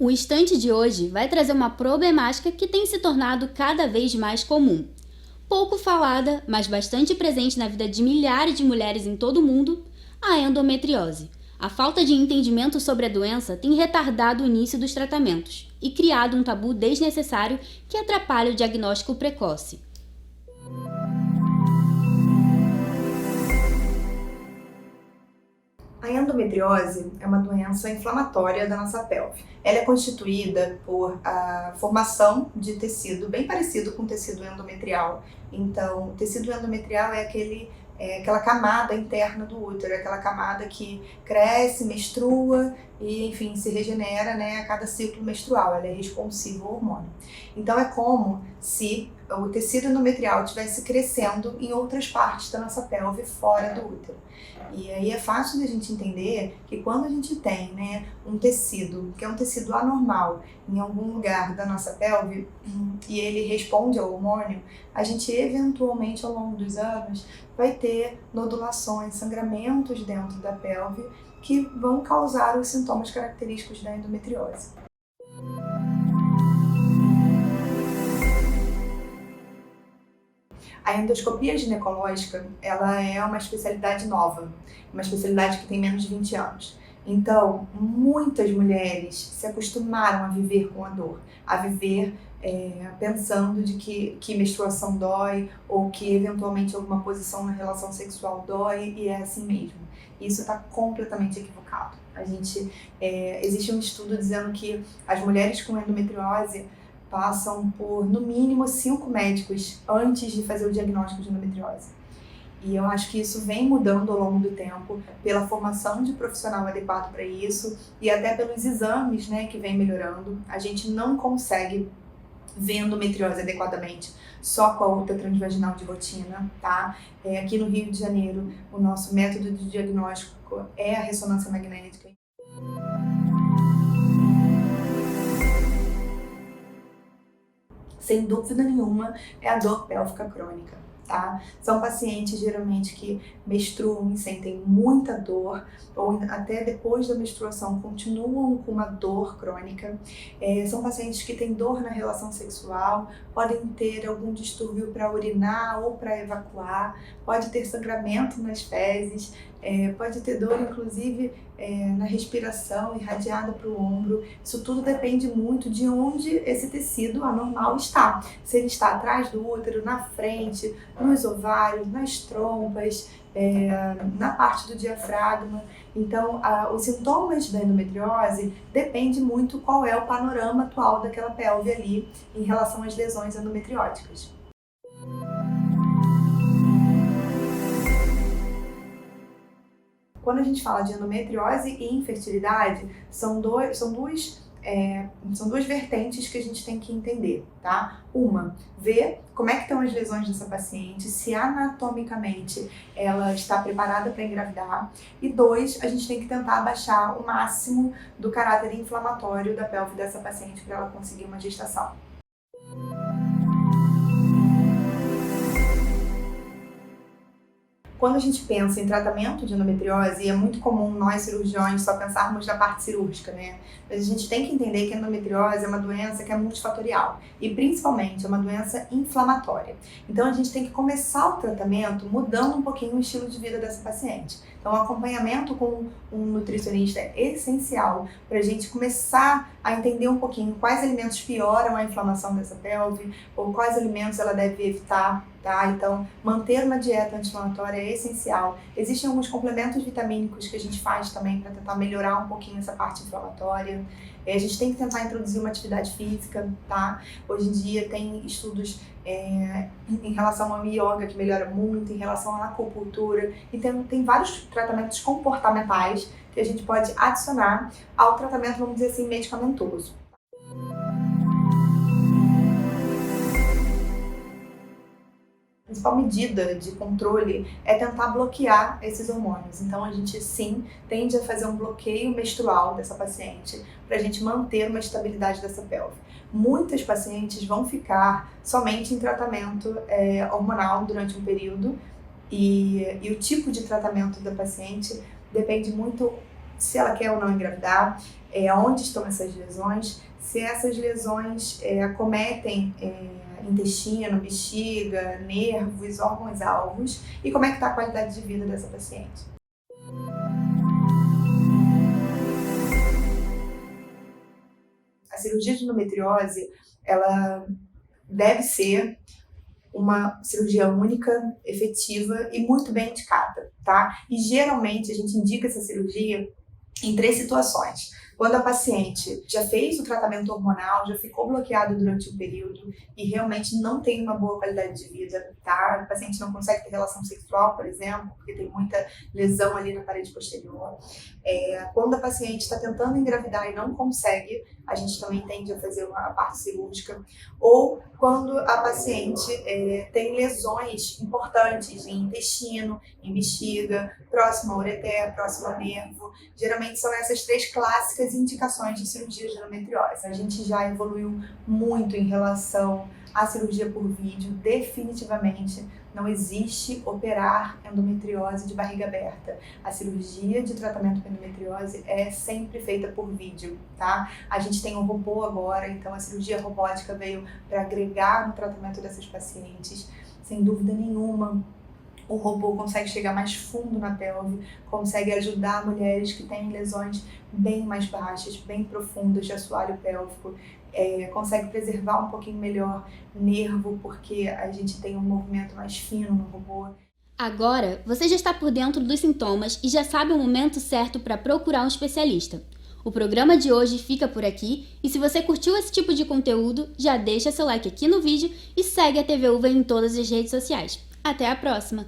O instante de hoje vai trazer uma problemática que tem se tornado cada vez mais comum. Pouco falada, mas bastante presente na vida de milhares de mulheres em todo o mundo, a endometriose. A falta de entendimento sobre a doença tem retardado o início dos tratamentos e criado um tabu desnecessário que atrapalha o diagnóstico precoce. A endometriose é uma doença inflamatória da nossa pelve. Ela é constituída por a formação de tecido bem parecido com o tecido endometrial. Então, o tecido endometrial é aquela camada interna do útero, aquela camada que cresce, menstrua e, enfim, se regenera, né, a cada ciclo menstrual. Ela é responsiva ao hormônio. Então, é como se o tecido endometrial estivesse crescendo em outras partes da nossa pelve fora do útero. E aí é fácil da gente entender que quando a gente tem, né, um tecido, que é um tecido anormal, em algum lugar da nossa pelve, e ele responde ao hormônio, a gente eventualmente ao longo dos anos vai ter nodulações, sangramentos dentro da pelve que vão causar os sintomas característicos da endometriose. A endoscopia ginecológica, ela é uma especialidade nova, uma especialidade que tem menos de 20 anos. Então, muitas mulheres se acostumaram a viver com a dor, a viver pensando de que menstruação dói ou que eventualmente alguma posição na relação sexual dói e é assim mesmo. Isso está completamente equivocado. Existe um estudo dizendo que as mulheres com endometriose passam por, no mínimo, 5 médicos antes de fazer o diagnóstico de endometriose. E eu acho que isso vem mudando ao longo do tempo, pela formação de profissional adequado para isso e até pelos exames, né, que vem melhorando. A gente não consegue ver endometriose adequadamente só com a ultratransvaginal de rotina, tá? Aqui no Rio de Janeiro, o nosso método de diagnóstico é a ressonância magnética. Sem dúvida nenhuma, é a dor pélvica crônica, tá? São pacientes geralmente que menstruam e sentem muita dor, ou até depois da menstruação continuam com uma dor crônica. São pacientes que têm dor na relação sexual, podem ter algum distúrbio para urinar ou para evacuar, pode ter sangramento nas fezes, pode ter dor inclusive na respiração irradiada para o ombro. Isso tudo depende muito de onde esse tecido anormal está. Se ele está atrás do útero, na frente, nos ovários, nas trompas, na parte do diafragma. Então, os sintomas da endometriose dependem muito qual é o panorama atual daquela pelve ali em relação às lesões endometrióticas. Quando a gente fala de endometriose e infertilidade, são duas vertentes que a gente tem que entender, tá? Uma, ver como é que estão as lesões dessa paciente, se anatomicamente ela está preparada para engravidar. E dois, a gente tem que tentar abaixar o máximo do caráter inflamatório da pelve dessa paciente para ela conseguir uma gestação. Quando a gente pensa em tratamento de endometriose, é muito comum nós cirurgiões só pensarmos na parte cirúrgica, né? Mas a gente tem que entender que a endometriose é uma doença que é multifatorial e principalmente é uma doença inflamatória. Então a gente tem que começar o tratamento mudando um pouquinho o estilo de vida dessa paciente. Então o acompanhamento com um nutricionista é essencial para a gente começar a entender um pouquinho quais alimentos pioram a inflamação dessa pelve ou quais alimentos ela deve evitar. Tá? Então, manter uma dieta anti-inflamatória é essencial. Existem alguns complementos vitamínicos que a gente faz também para tentar melhorar um pouquinho essa parte inflamatória. A gente tem que tentar introduzir uma atividade física, tá? Hoje em dia tem estudos em relação ao yoga que melhora muito, em relação à acupuntura. E tem vários tratamentos comportamentais que a gente pode adicionar ao tratamento, vamos dizer assim, medicamentoso. A principal medida de controle é tentar bloquear esses hormônios. Então a gente sim tende a fazer um bloqueio menstrual dessa paciente para a gente manter uma estabilidade dessa pelve. Muitas pacientes vão ficar somente em tratamento hormonal durante um período e o tipo de tratamento da paciente depende muito se ela quer ou não engravidar, onde estão essas lesões, se essas lesões acometem intestino, bexiga, nervos, órgãos-alvos e como é que está a qualidade de vida dessa paciente. A cirurgia de endometriose, ela deve ser uma cirurgia única, efetiva e muito bem indicada, tá? E geralmente a gente indica essa cirurgia em 3 situações. Quando a paciente já fez o tratamento hormonal, já ficou bloqueada durante um período e realmente não tem uma boa qualidade de vida, tá? A paciente não consegue ter relação sexual, por exemplo, porque tem muita lesão ali na parede posterior. Quando a paciente está tentando engravidar e não consegue, a gente também tende a fazer uma parte cirúrgica. Ou quando a paciente tem lesões importantes em intestino, em bexiga, próximo ao ureter, próximo ao nervo. Geralmente são essas 3 clássicas indicações de cirurgia de endometriose. A gente já evoluiu muito em relação à cirurgia por vídeo. Definitivamente não existe operar endometriose de barriga aberta. A cirurgia de tratamento com endometriose é sempre feita por vídeo, tá? A gente tem um robô agora, então a cirurgia robótica veio para agregar no tratamento dessas pacientes. Sem dúvida nenhuma, o robô consegue chegar mais fundo na pelve, consegue ajudar mulheres que têm lesões bem mais baixas, bem profundas de assoalho pélvico, consegue preservar um pouquinho melhor o nervo, porque a gente tem um movimento mais fino no robô. Agora, você já está por dentro dos sintomas e já sabe o momento certo para procurar um especialista. O programa de hoje fica por aqui e se você curtiu esse tipo de conteúdo, já deixa seu like aqui no vídeo e segue a TV UVA em todas as redes sociais. Até a próxima!